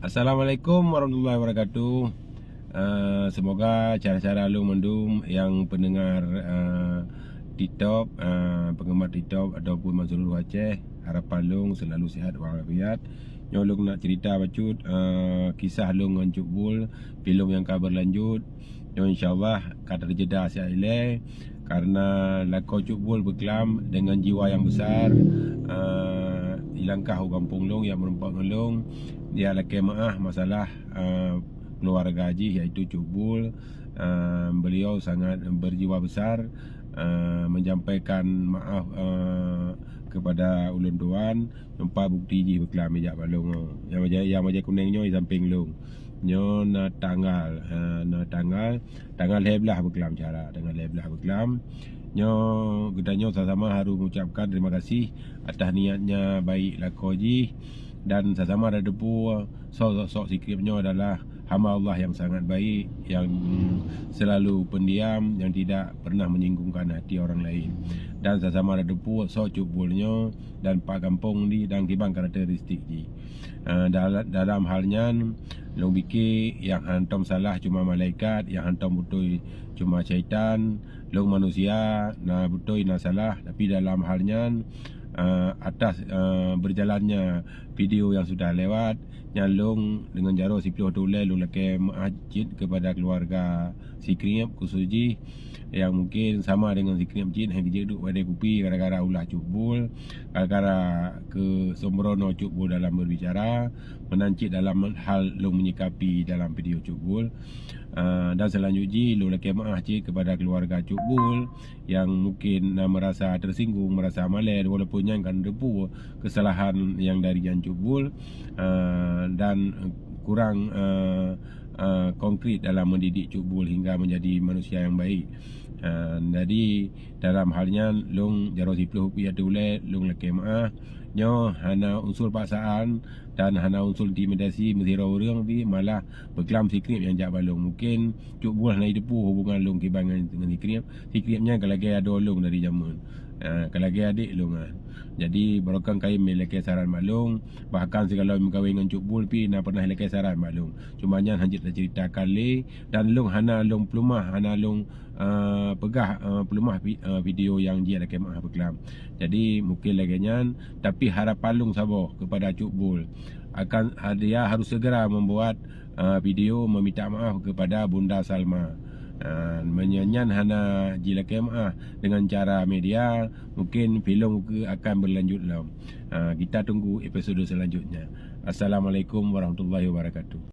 Assalamualaikum warahmatullahi wabarakatuh. Semoga cara-cara lu mendum yang pendengar TikTok, penggemar TikTok ataupun seluruh Aceh, harapan lu selalu sihat walafiat. Nyolong nak cerita bacut kisah lu dengan Cuk Bul, filem yang kabar lanjut. InsyaAllah kata jeda sihat ile karena lakon Cuk Bul berkelam dengan jiwa yang besar. Ilangkah orang kampung long yang merempak ngelong dia laki maaf masalah keluarga haji iaitu Cuk Bul. Beliau sangat berjiwa besar menyampaikan maaf kepada ulun tuan nampak bukti ji berkelam mijak balong yang majak kuningnya di samping long nyo na tanggal leblah berkelam cara dengan leblah berkelam nyo gedanya sama-sama harus mengucapkan terima kasih atas niatnya baik lakoji dan sama-sama ada debu sosok sikapnya adalah hamba Allah yang sangat baik, yang selalu pendiam, yang tidak pernah menyinggungkan hati orang lain. Dan sama-sama ada debu sok Cuk Bulnya dan Pak Kampung ni dan kibang karakteristik ni. Dalam halnya long biki yang hantam salah cuma malaikat, yang hantam betul cuma syaitan, long manusia nah betul nah salah, tapi dalam halnya atas berjalannya video yang sudah lewat nyalung dengan jaro sipil tulai lu laki masjid kepada keluarga Sikriap Kusuji yang mungkin sama dengan Sikriap Jin yang kerja duduk pada kupi gara-gara ulah Cuk Bul, gara-gara ke sembrono Cuk Bul dalam berbicara, menancik dalam hal lu menyikapi dalam video Cuk Bul. Dan selanjutnya lu laki masjid kepada keluarga Cuk Bul yang mungkin merasa tersinggung, merasa malai walaupun yang kan debu kesalahan yang dari Jan Cuk Bul dan kurang konkret dalam mendidik Cuk Bul hingga menjadi manusia yang baik. Jadi dalam halnya long jaro sipluh ya tule long laki maah nyo hana unsur paksaan dan hana unsur intimidasi mesira orang bi malah berkelam Sikriap yang jak balong. Mungkin Cuk Bul nak depu hubungan long kibangan dengan Sikriapnya kalau lagi ada long dari zaman kalau lagi adik long jadi barokah kain melaki saran maklum bahkan segala mengkawin dengan Cuk Bul pi nak pernah laki saran maklum cuma nya hanjit dah cerita kali dan long hana long pelumah hana long pegah pelumah video yang dia laki maaf berkelam. Jadi mungkin lagi nyan tapi harapan long sabar kepada Cuk Bul akan dia harus segera membuat video meminta maaf kepada Bunda Salma. Menyanyian hana jila kemah dengan cara media mungkin filem akan berlanjut lah. Kita tunggu episod selanjutnya. Assalamualaikum warahmatullahi wabarakatuh.